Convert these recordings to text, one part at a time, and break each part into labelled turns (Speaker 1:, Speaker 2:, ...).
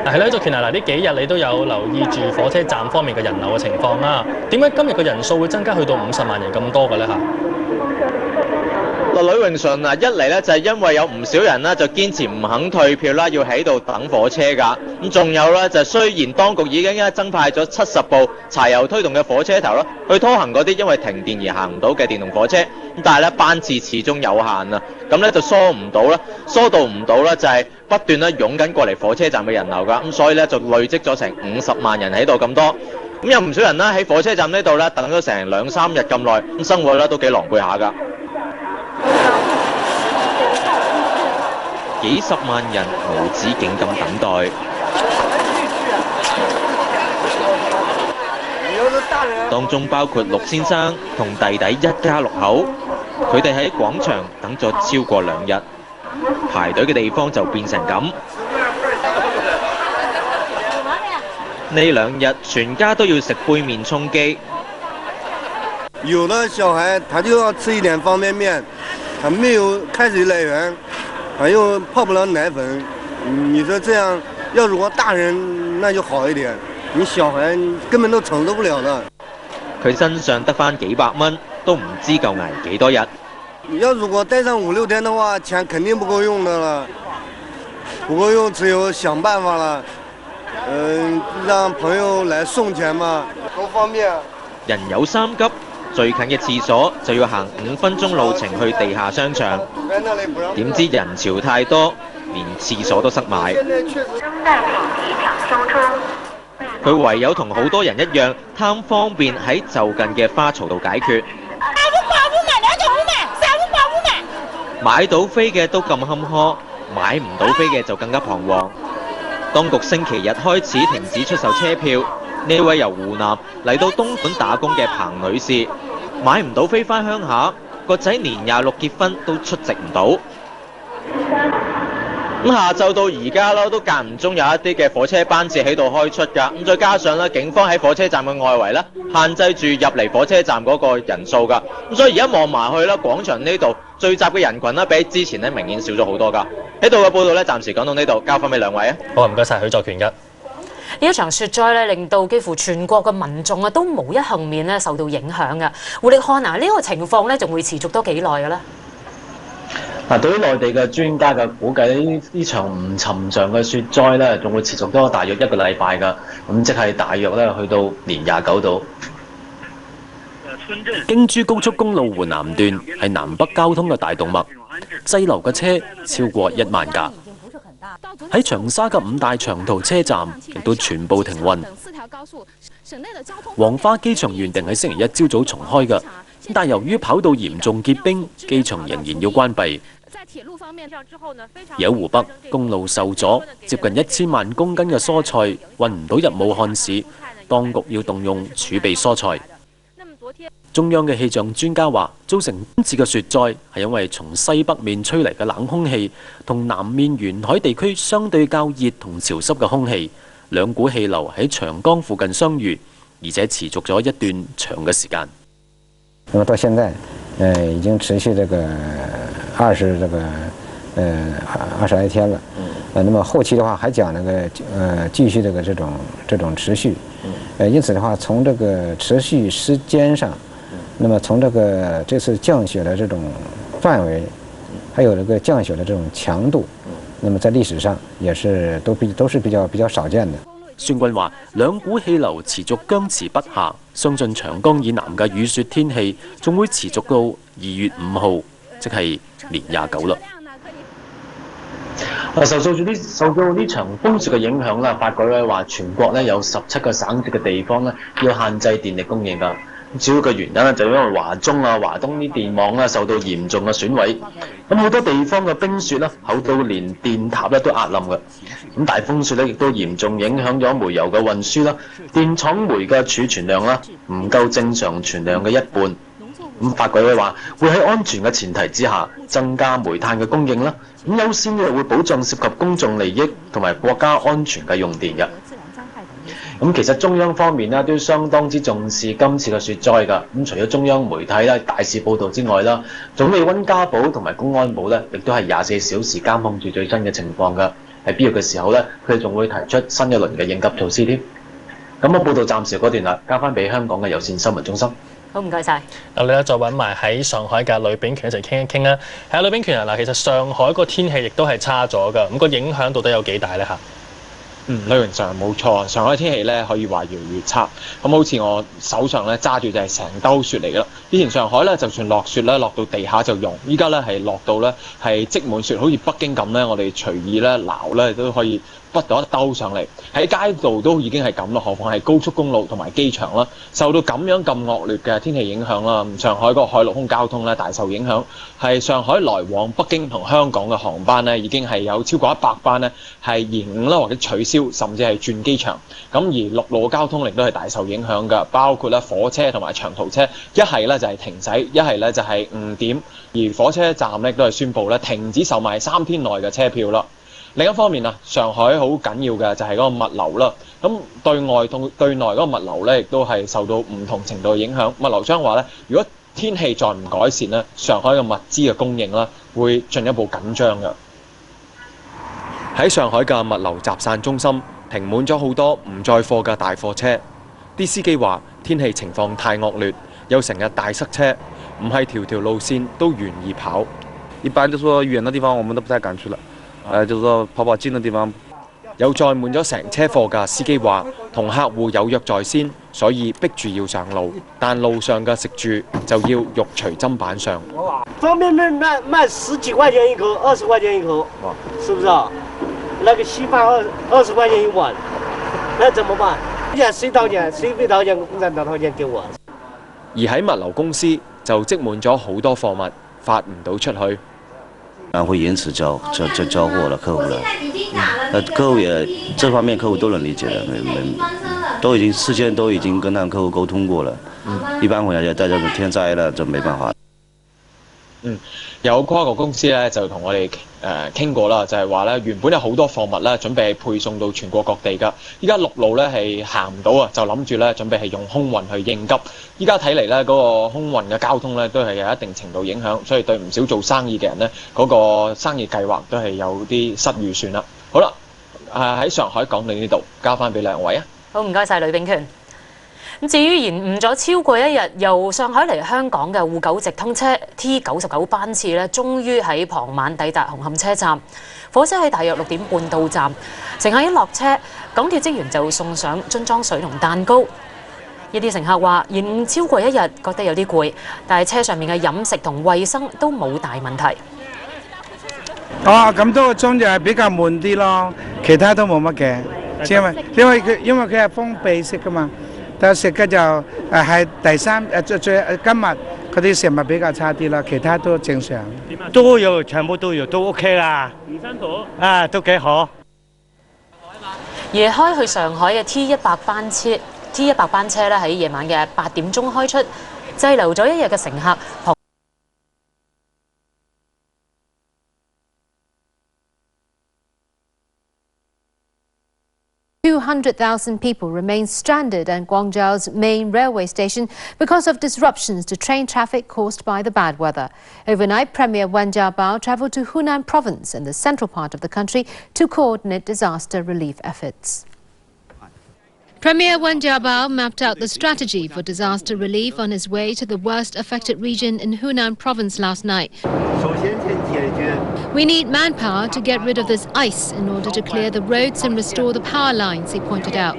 Speaker 1: 係啦，周權啊，嗱呢幾日你都有留意住火車站方面嘅人流嘅情況啦。點解今日嘅人數會增加去到50萬人咁多嘅咧嚇？
Speaker 2: 呂永順啊，一嚟咧就係因為有唔少人啦，就堅持唔肯退票啦，要喺度等火車㗎。咁仲有咧就雖然當局已經增派咗70部柴油推動嘅火車頭啦，去拖行嗰啲因為停電而行唔到嘅電動火車，咁但係咧班次始終有限啊，咁咧就疏導唔到啦，就係不斷咧湧緊過嚟火車站嘅人流㗎。咁所以咧就累積咗成50萬人喺度咁多。咁有唔少人啦喺火車站呢度咧等咗成2-3日咁耐，咁生活咧都幾狼狽下㗎。幾十萬人無止境咁等待，當中包括陸先生同弟弟一家6口，佢哋喺廣場等咗超過2日，排隊嘅地方就變成咁。呢2日全家都要食杯麵充飢。
Speaker 3: 有的小孩他就要吃一點方便麵，他沒有開水來源，他又泡不了奶粉。你說這樣，要如果大人那就好一點，你小孩根本都承受不了的。
Speaker 2: 佢身上得返幾百蚊，都唔知夠捱幾多日。
Speaker 3: 要如果待上5-6天的話，錢肯定不夠用的了，不夠用只有想辦法了。讓朋友來送錢嘛，多方便。
Speaker 2: 人有3急。最近嘅廁所就要行5分鐘路程去地下商場，點知人潮太多，連廁所都塞埋。佢唯有同好多人一樣，貪方便喺就近嘅花槽度解決。買到飛嘅都咁坎坷，買唔到飛嘅就更加彷徨。當局星期日開始停止出售車票。呢位由湖南嚟到東莞打工嘅彭女士，買唔到飛返鄉下，個仔年26結婚都出席唔到。咁下晝到而家啦，都間唔中有一啲嘅火車班次喺度開出㗎。咁再加上咧，警方喺火車站嘅外圍咧，限制住入嚟火車站嗰個人數㗎。咁所以而家望埋去啦，廣場呢度聚集嘅人群咧，比之前咧明顯少咗好多㗎。喺度嘅報道咧，暫時講到呢度，交翻俾2位啊。
Speaker 1: 好，唔該晒許作權㗎。
Speaker 4: 呢一場雪災咧，令到幾乎全國嘅民眾啊都無一幸免咧受到影響嘅。胡力漢啊，呢個情況咧仲會持續多幾耐嘅咧？
Speaker 5: 嗱，對於內地嘅專家嘅估計，呢場唔尋常嘅雪災咧，仲會持續多大約1個禮拜㗎。咁即係大約咧去到年29度。
Speaker 6: 京珠高速公路湖南段係南北交通嘅大動脈，滯留嘅車超過1萬架。喺長沙嘅5大長途車站亦都全部停運。黃花機場原定喺星期一朝早重開嘅，但由於跑道嚴重結冰，機場仍然要關閉。而喺湖北，公路受阻，接近1000萬公斤嘅蔬菜運唔到入武漢市，當局要動用儲備蔬菜。中央嘅氣象專家話，造成今次嘅雪災係因為從西北面吹嚟嘅冷空氣同南面沿海地區相對較熱同潮濕嘅空氣，兩股氣流喺長江附近相遇，而且持續咗一段長嘅時間。
Speaker 7: 那麼到現在，已經持續20來天了。那麼後期的話還講繼續這種持續。因此的話，從這個持續時間上，那麼從這次降雪的這種範圍，還有這個降雪的這種強度，那麼在歷史上也是都是比較少見的。
Speaker 6: 孫軍話：兩股氣流持續僵持不下，相信長江以南嘅雨雪天氣仲會持續到2月5號，即係年29啦。
Speaker 5: 受到呢場風雪嘅影響啦，發改委話全國咧有17個省市嘅地方咧要限制電力供應㗎。主要嘅原因咧就因為華中啊、華東啲電網咧受到嚴重嘅損毀，咁好多地方嘅冰雪咧厚到連電塔咧都壓冧嘅。咁大風雪咧亦都嚴重影響咗煤油嘅運輸啦，電廠煤嘅儲存量啦唔夠正常存量嘅1半。咁發改委話會喺安全嘅前提之下增加煤炭嘅供應啦，咁優先嘅會保障涉及公眾利益同埋國家安全嘅用電嘅。咁其實中央方面咧都相當之重視今次嘅雪災㗎。咁除咗中央媒體咧大肆報導之外啦，總理溫家寶同埋公安部咧亦都係24小時監控住最新嘅情況㗎。喺必要嘅時候咧，佢哋仲會提出新一輪嘅應急措施添。咁啊，報道暫時嗰段啦，交翻俾香港嘅有線新聞中心。
Speaker 4: 好，唔該晒。
Speaker 1: 嗱，你咧再揾埋喺上海嘅呂秉權一齊傾一傾啦。係啊，呂秉權啊，嗱，其實上海個天氣亦都係差咗㗎，咁個影響到底有幾大咧嚇？
Speaker 2: 李榮上冇錯，上海天氣咧可以話越嚟越差。咁好似我手上咧揸住就係成兜雪嚟㗎啦。以前上海咧就算落雪咧落到地下就溶，依家咧係落到咧係積滿雪，好似北京咁咧，我哋隨意咧撈咧都可以屈到一兜上嚟。喺街道都已經係咁啦，何況係高速公路同埋機場啦，受到咁樣咁惡劣嘅天氣影響啦，上海嗰個海陸空交通咧大受影響。係上海來往北京同香港嘅航班咧已經係有超過100班咧係延誤啦或者取消，甚至係轉機場。咁而陸路交通亦都係大受影響㗎，包括咧火車同埋長途車，一係咧就係停駛，一係咧就係誤點。而火車站咧都係宣布咧停止售賣3天內嘅車票啦。另一方面啊，上海好緊要嘅就係嗰個物流啦。咁對外同對內嗰個物流咧，亦都係受到唔同程度嘅影響。物流商話咧，如果天氣再唔改善咧，上海嘅物資嘅供應啦，會進一步緊張嘅。
Speaker 6: 喺上海嘅物流集散中心停滿咗好多唔載貨嘅大貨車，啲司機話天氣情況太惡劣，又成日大塞車，唔係條條路線都願意跑。
Speaker 8: 一般就說遠的地方我們都不太敢去了，就是說跑近的地方。
Speaker 6: 有載滿咗成車貨嘅司機話，同客戶有約在先，所以逼住要上路，但路上嘅食住就要肉隨砧板上。
Speaker 9: 方便面賣10幾塊錢一口，20塊錢一口，是不是啊？那個稀飯20塊錢一碗，那怎麼辦？誰掏錢？誰沒掏錢？共產黨掏錢給我。
Speaker 6: 而喺物流公司就積滿咗好多貨物，發唔到出去。
Speaker 10: 會延遲交貨了，客戶了。客戶也這方面客戶都能理解的，都已經事先都已經跟他們客戶溝通過了。一般回來就大家天災了就沒辦法。
Speaker 2: 有跨國公司咧就同我哋傾過啦，就係話咧原本有好多貨物咧準備配送到全國各地㗎，依家陸路咧係行唔到啊，就諗住咧準備係用空運去應急。依家睇嚟咧嗰個空運嘅交通咧都係有一定程度影響，所以對唔少做生意嘅人咧嗰個生意計劃都係有啲失預算啦。好啦，喺上海講到呢度，交翻俾兩位啊。
Speaker 4: 好，唔該晒呂秉權。咁至於延誤咗超過1日由上海嚟香港嘅滬九直通車 T99班次咧，終於喺傍晚抵達紅磡車站。火車喺大約6點半到站，乘客一落車，港鐵職員就送上樽裝水同蛋糕。一啲乘客話延誤超過1日，覺得有啲攰，但係車上面嘅飲食同衛生都冇大問題。
Speaker 11: 咁多個鐘就係比較悶啲咯，其他都冇乜嘅，因為佢係封閉式噶嘛。但食嘅就係今日嗰啲食物比較差啲啦，其他都正常。
Speaker 9: 都有，全部都有，都 OK 啦。都幾好。
Speaker 4: 而開去上海嘅 T100 班車咧，喺夜晚嘅8點鐘開出，滯留咗1日嘅乘客。
Speaker 12: 200,000 people remain stranded at Guangzhou's main railway station because of disruptions to train traffic caused by the bad weather. Overnight, Premier Wen Jiabao travelled to Hunan province in the central part of the country to coordinate disaster relief efforts. Premier Wen Jiabao mapped out the strategy for disaster relief on his way to the worst affected region in Hunan province last night. We need manpower to get rid of this ice in order to clear the roads and restore the power lines, he pointed out.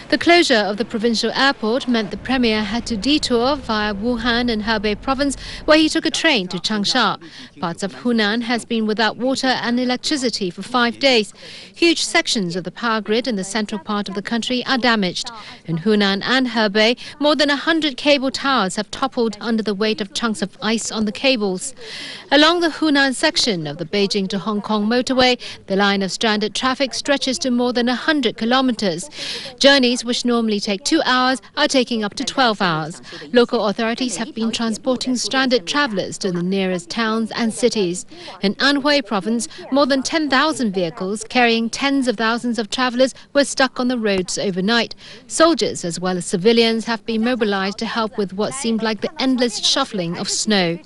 Speaker 12: The closure of the provincial airport meant the Premier had to detour via Wuhan and Hebei province, where he took a train to Changsha. Parts of Hunan has been without water and electricity for 5 days. Huge sections of the power grid in the central part of the country are damaged. In Hunan and Hebei, more than 100 cable towers have toppled under the weight of chunks of ice on the cables. Along the Hunan section of the Beijing to Hong Kong motorway, the line of stranded traffic stretches to more than 100 kilometers. Journeys journeys which normally take 2 hours are taking up to 12 hours. Local authorities have been transporting stranded travellers to the nearest towns and cities. In Anhui province, more than 10,000 vehicles carrying tens of thousands of travellers were stuck on the roads overnight. Soldiers as well as civilians have been mobilised to help with what seemed like the endless shuffling of snow.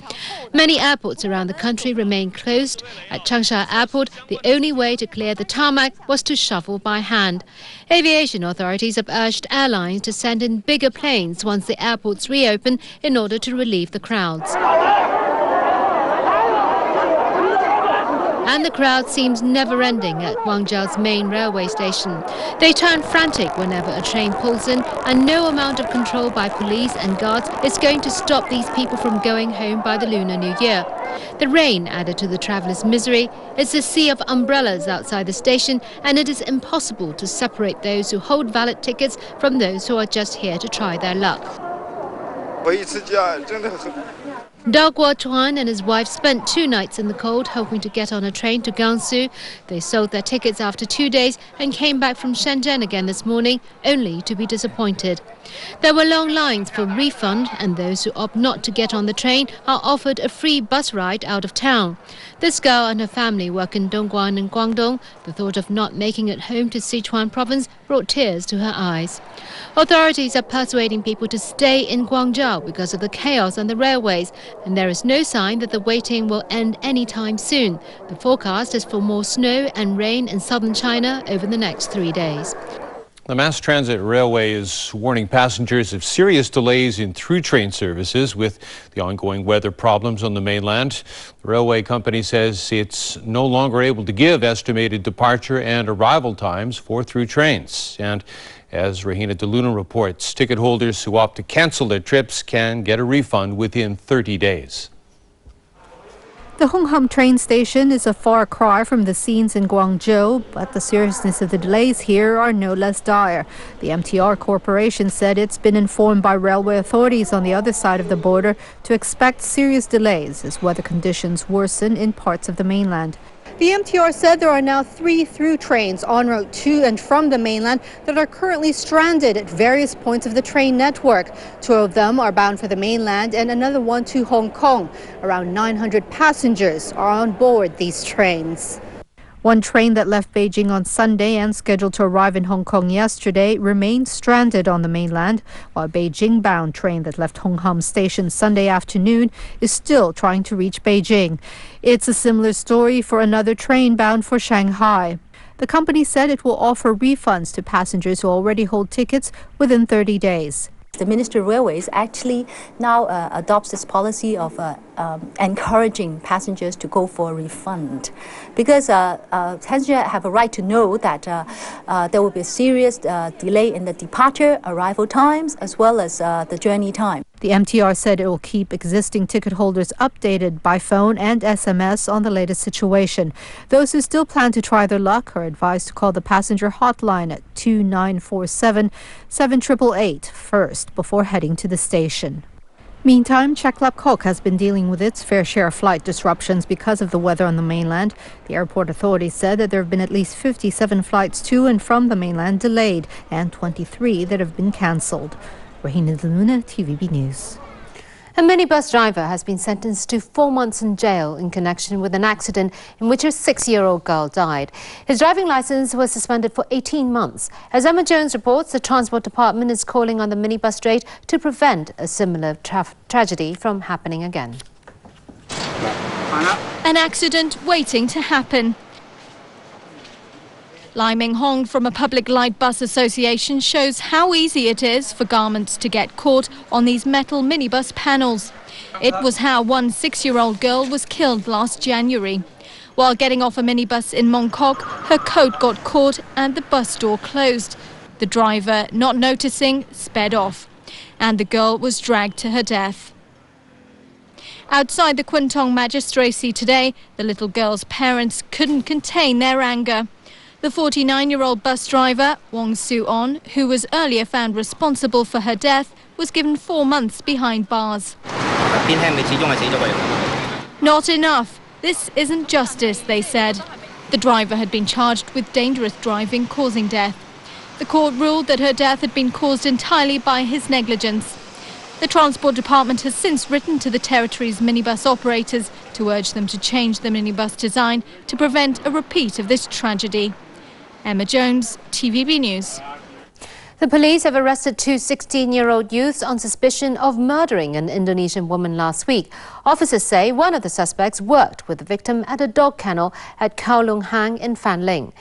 Speaker 12: Many airports around the country remain closed. At Changsha Airport, the only way to clear the tarmac was to shovel by hand. Aviation authorities have urged airlines to send in bigger planes once the airports reopen in order to relieve the crowds. And the crowd seems never-ending at Guangzhou's main railway station. They turn frantic whenever a train pulls in, and no amount of control by police and guards is going to stop these people from going home by the Lunar New Year. The rain added to the travellers' misery. It's a sea of umbrellas outside the station, and it is impossible to separate those who hold valid tickets from those who are just here to try their luck. Dao Guochuan and his wife spent 2 nights in the cold hoping to get on a train to Gansu. They sold their tickets after 2 days and came back from Shenzhen again this morning, only to be disappointed. There were long lines for refund, and those who opt not to get on the train are offered a free bus ride out of town. This girl and her family work in Dongguan and Guangdong. The thought of not making it home to Sichuan province brought tears to her eyes. Authorities are persuading people to stay in Guangzhou because of the chaos on the railways, and there is no sign that the waiting will end anytime soon. The forecast is for more snow and rain in southern China over the next 3 days.
Speaker 13: The Mass Transit Railway is warning passengers of serious delays in through-train services with the ongoing weather problems on the mainland. The railway company says it's no longer able to give estimated departure and arrival times for through trains. And as Rahina De Luna reports, ticket holders who opt to cancel their trips can get a refund within 30 days.
Speaker 14: The Hongham train station is a far cry from the scenes in Guangzhou, but the seriousness of the delays here are no less dire. The MTR Corporation said it's been informed by railway authorities on the other side of the border to expect serious delays as weather conditions worsen in parts of the mainland. The MTR said there are now 3 through trains en route to and from the mainland that are currently stranded at various points of the train network. 2 of them are bound for the mainland and another one to Hong Kong. Around 900 passengers are on board these trains. One train that left Beijing on Sunday and scheduled to arrive in Hong Kong yesterday remains stranded on the mainland, while a Beijing-bound train that left Hongham Station Sunday afternoon is still trying to reach Beijing. It's a similar story for another train bound for Shanghai. The company said it will offer refunds to passengers who already hold tickets within 30 days.
Speaker 15: The Ministry of Railways actually now adopts this policy of encouraging passengers to go for a refund, because passengers have a right to know that there will be a serious delay in the departure, arrival times, as well as the journey time.
Speaker 14: The MTR said it will keep existing ticket holders updated by phone and SMS on the latest situation. Those who still plan to try their luck are advised to call the passenger hotline at 2947-7888 first before heading to the station. Meantime, Chaklap Kok has been dealing with its fair share of flight disruptions because of the weather on the mainland. The airport authorities said that there have been at least 57 flights to and from the mainland delayed and 23 that have been cancelled. Rahina De Luna, TVB News.
Speaker 4: A minibus driver has been sentenced to 4 months in jail in connection with an accident in which a 6-year-old girl died. His driving license was suspended for 18 months. As Emma Jones reports, the Transport Department is calling on the minibus trade to prevent a similar tragedy from happening again.
Speaker 16: An accident waiting to happen. Lai Ming Hong from a Public Light Bus Association shows how easy it is for garments to get caught on these metal minibus panels. It was how one 6-year-old girl was killed last January. While getting off a minibus in Mongkok, her coat got caught and the bus door closed. The driver, not noticing, sped off, and the girl was dragged to her death. Outside the Kwintong Magistracy today, the little girl's parents couldn't contain their anger. The 49-year-old bus driver, Wong Su-on, who was earlier found responsible for her death, was given 4 months behind bars. Not enough. This isn't justice, they said. The driver had been charged with dangerous driving causing death. The court ruled that her death had been caused entirely by his negligence. The Transport Department has since written to the territory's minibus operators to urge them to change the minibus design to prevent a repeat of this tragedy. Emma Jones, TVB News.
Speaker 4: The police have arrested two 16-year-old youths on suspicion of murdering an Indonesian woman last week. Officers say one of the suspects worked with the victim at a dog kennel at Kowloon Hang in Fanling.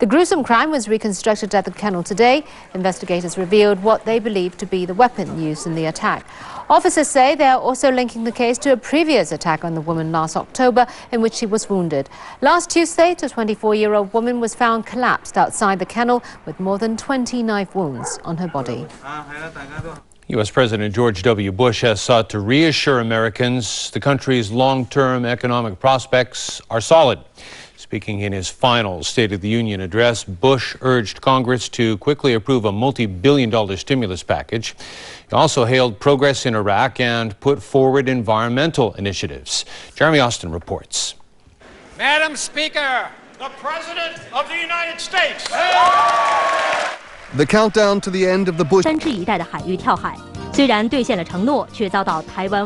Speaker 4: The gruesome crime was reconstructed at the kennel today. Investigators revealed what they believe to be the weapon used in the attack. Officers say they are also linking the case to a previous attack on the woman last October in which she was wounded. Last Tuesday, a 24-year-old woman was found collapsed outside the kennel with more than 20 knife wounds on her body.
Speaker 13: U.S. President George W. Bush has sought to reassure Americans the country's long-term economic prospects are solid. Speaking in his final State of the Union address, Bush urged Congress to quickly approve a multi-billion-dollar stimulus package. He also hailed progress in Iraq and put forward environmental initiatives. Jeremy Austin reports.
Speaker 17: Madam Speaker, the President of the United States.
Speaker 18: The countdown to the end of the Bush.
Speaker 19: 3至1代的海域跳海，虽然兑现了承诺，却遭到台湾。